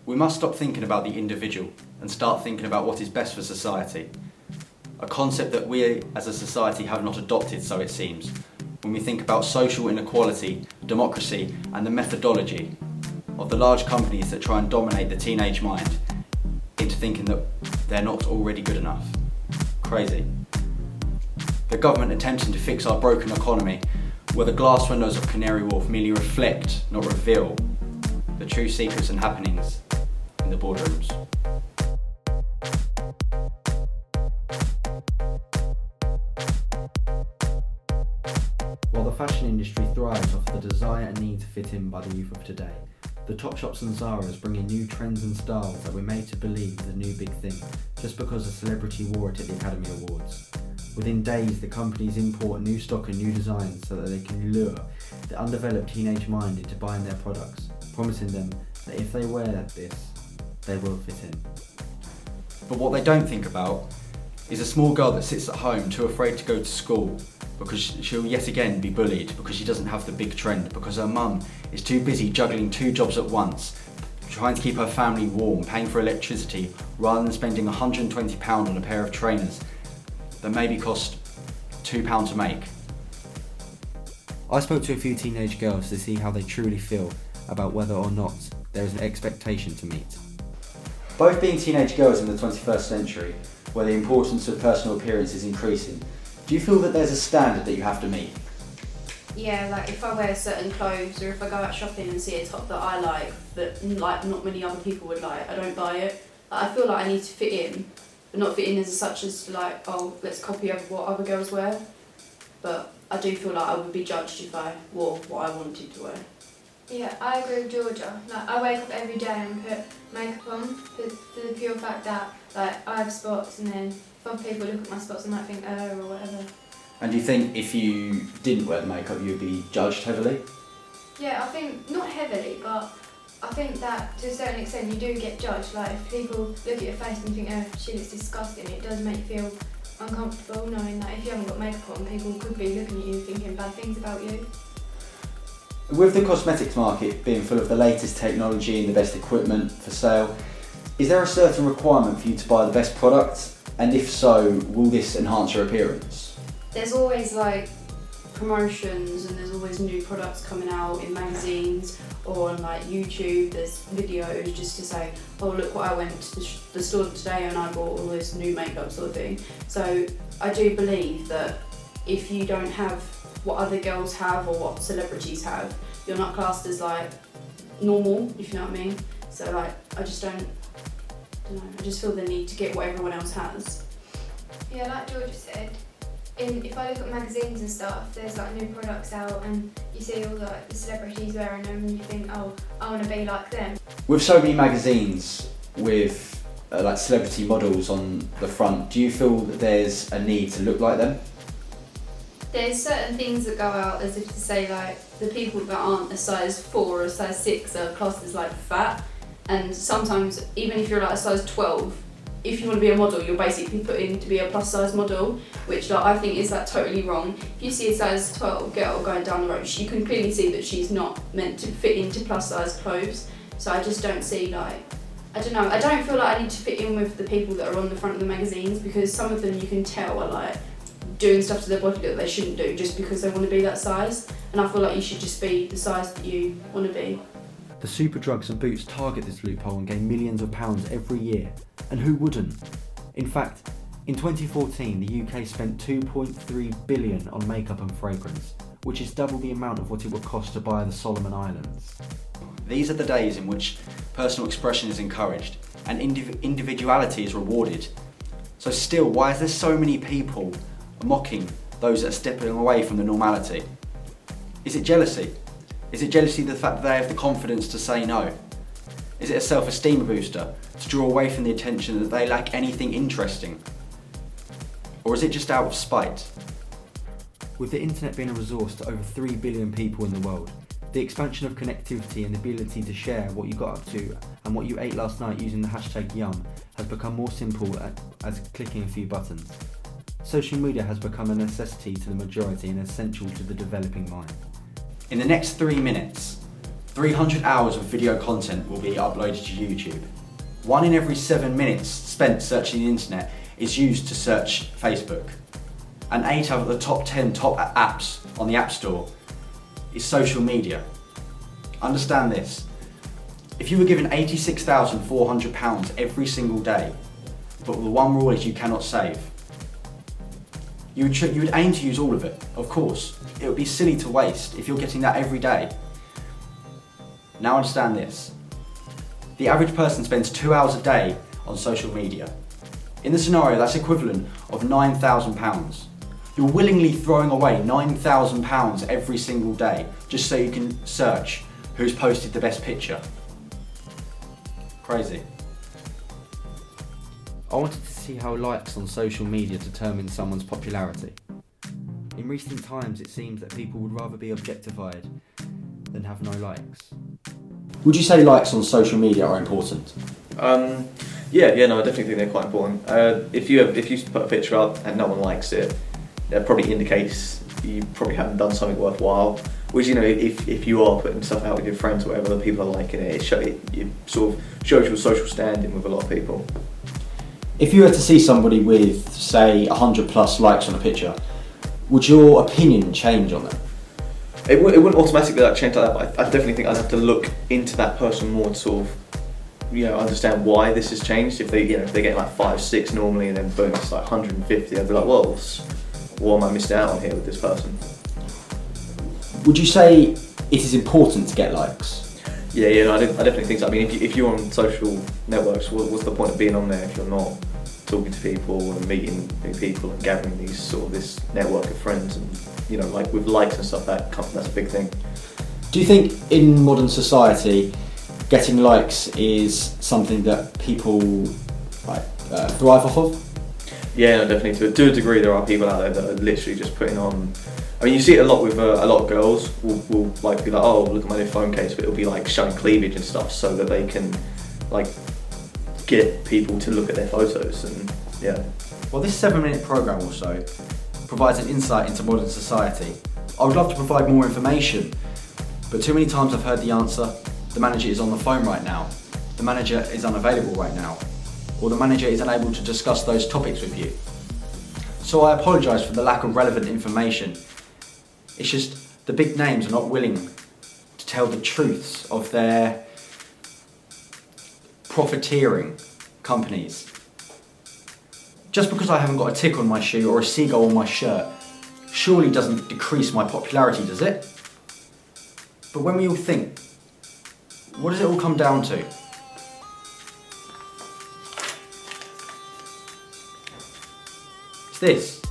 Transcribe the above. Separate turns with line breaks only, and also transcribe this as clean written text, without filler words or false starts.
We must stop thinking about the individual and start thinking about what is best for society. A concept that we as a society have not adopted, so it seems, when we think about social inequality, democracy and the methodology of the large companies that try and dominate the teenage mind into thinking that they're not already good enough. Crazy. The government attempting to fix our broken economy, where the glass windows of Canary Wharf merely reflect, not reveal, the true secrets and happenings in the boardrooms.
While the fashion industry thrives off the desire and need to fit in by the youth of today, the Toppshops and Zaras bring in new trends and styles that we're made to believe is a new big thing, just because a celebrity wore it at the Academy Awards. Within days, the companies import new stock and new designs so that they can lure the undeveloped teenage mind into buying their products, promising them that if they wear this, they will fit in.
But what they don't think about is a small girl that sits at home too afraid to go to school because she'll yet again be bullied because she doesn't have the big trend, because her mum is too busy juggling 2 jobs at once, trying to keep her family warm, paying for electricity, rather than spending £120 on a pair of trainers that maybe cost £2 to make.
I spoke to a few teenage girls to see how they truly feel about whether or not there is an expectation to meet.
Both being teenage girls in the 21st century, where the importance of personal appearance is increasing, do you feel that there's a standard that you have to meet?
Yeah, like if I wear certain clothes or if I go out shopping and see a top that I like that like not many other people would like, I don't buy it. I feel like I need to fit in, but not fit in as such as like, oh, let's copy over what other girls wear. But I do feel like I would be judged if I wore what I wanted to wear.
Yeah, I agree with Georgia. Like, I wake up every day and put makeup on for the pure fact that like I have spots, and then if other people look at my spots, they might think, oh, or whatever.
And do you think if you didn't wear the makeup, you'd be judged heavily?
Yeah, I think not heavily, but I think that to a certain extent you do get judged. Like if people look at your face and think, oh, she looks disgusting, it does make you feel uncomfortable knowing that if you haven't got makeup on, people could be looking at you thinking bad things about you.
With the cosmetics market being full of the latest technology and the best equipment for sale, is there a certain requirement for you to buy the best products? And if so, will this enhance your appearance?
There's always like promotions and there's always new products coming out in magazines or on like YouTube. There's videos just to say, oh look what I went to the store today and I bought all this new makeup sort of thing. So I do believe that if you don't have what other girls have or what celebrities have, you're not classed as like normal, if you know what I mean. So like I just don't know, I just feel the need to get what everyone else has.
Yeah, like Georgia said, if I look at magazines and stuff, there's like new products out and you see all the celebrities wearing them and you think, oh, I want to be like them.
With so many magazines with like celebrity models on the front, do you feel that there's a need to look like them?
There's certain things that go out as if to say like the people that aren't a size 4 or a size 6 are classed as like fat, and sometimes even if you're like a size 12, if you want to be a model, you're basically put in to be a plus size model, which like I think is like totally wrong. If you see a size 12 girl going down the road, you can clearly see that she's not meant to fit into plus size clothes. So I just don't see like, I don't know, I don't feel like I need to fit in with the people that are on the front of the magazines, because some of them you can tell are like doing stuff to their body that they shouldn't do just because they want to be that size, and I feel like you should just be the size that you want to be.
The super drugs and boots target this loophole and gain millions of pounds every year, and who wouldn't? In fact, in 2014 the UK spent 2.3 billion on makeup and fragrance, which is double the amount of what it would cost to buy the Solomon Islands.
These are the days in which personal expression is encouraged and individuality is rewarded. So still, why is there so many people mocking those that are stepping away from the normality? Is it jealousy? Is it jealousy of the fact that they have the confidence to say no? Is it a self-esteem booster to draw away from the attention that they lack anything interesting? Or is it just out of spite?
With the internet being a resource to over 3 billion people in the world, the expansion of connectivity and the ability to share what you got up to and what you ate last night using the hashtag #Yum has become more simple as clicking a few buttons. Social media has become a necessity to the majority and essential to the developing mind.
In the next 3 minutes, 300 hours of video content will be uploaded to YouTube. 1 in every 7 minutes spent searching the internet is used to search Facebook. And 8 out of the top 10 top apps on the App Store is social media. Understand this. If you were given £86,400 every single day, but the one rule is you cannot save, you would aim to use all of it, of course. It would be silly to waste if you're getting that every day. Now understand this. The average person spends 2 hours a day on social media. In the scenario, that's equivalent of £9,000. You're willingly throwing away £9,000 every single day just so you can search who's posted the best picture. Crazy.
I wanted to see how likes on social media determine someone's popularity. In recent times, it seems that people would rather be objectified than have no likes.
Would you say likes on social media are important?
Yeah, no, I definitely think they're quite important. If you put a picture up and no one likes it, that probably indicates you probably haven't done something worthwhile. Which, you know, if you are putting stuff out with your friends or whatever, the people are liking it, it sort of shows your social standing with a lot of people.
If you were to see somebody with, say, 100 plus likes on a picture, would your opinion change on them?
It wouldn't automatically change like that, but I definitely think I'd have to look into that person more to sort of, you know, understand why this has changed. If they're getting like 5, 6 normally, and then boom, it's like 150, I'd be like, well, what am I missing out on here with this person?
Would you say it is important to get likes?
Yeah, no, I definitely think so. I mean, if you're on social networks, what's the point of being on there if you're not talking to people and meeting new people and gathering this network of friends, and, you know, like with likes and stuff, that's a big thing.
Do you think in modern society getting likes is something that people thrive off of?
Yeah, no, definitely. To a degree, there are people out there that are literally just putting on. I mean, you see it a lot with a lot of girls will like be like, oh, look at my new phone case, but it'll be like showing cleavage and stuff so that they can like get people to look at their photos, and yeah.
Well, this 7-minute programme also provides an insight into modern society. I would love to provide more information, but too many times I've heard the answer, the manager is on the phone right now, the manager is unavailable right now, or the manager is unable to discuss those topics with you. So I apologise for the lack of relevant information. It's just the big names are not willing to tell the truths of their profiteering companies. Just because I haven't got a tick on my shoe or a seagull on my shirt surely doesn't decrease my popularity, does it? But when we all think, what does it all come down to? It's this.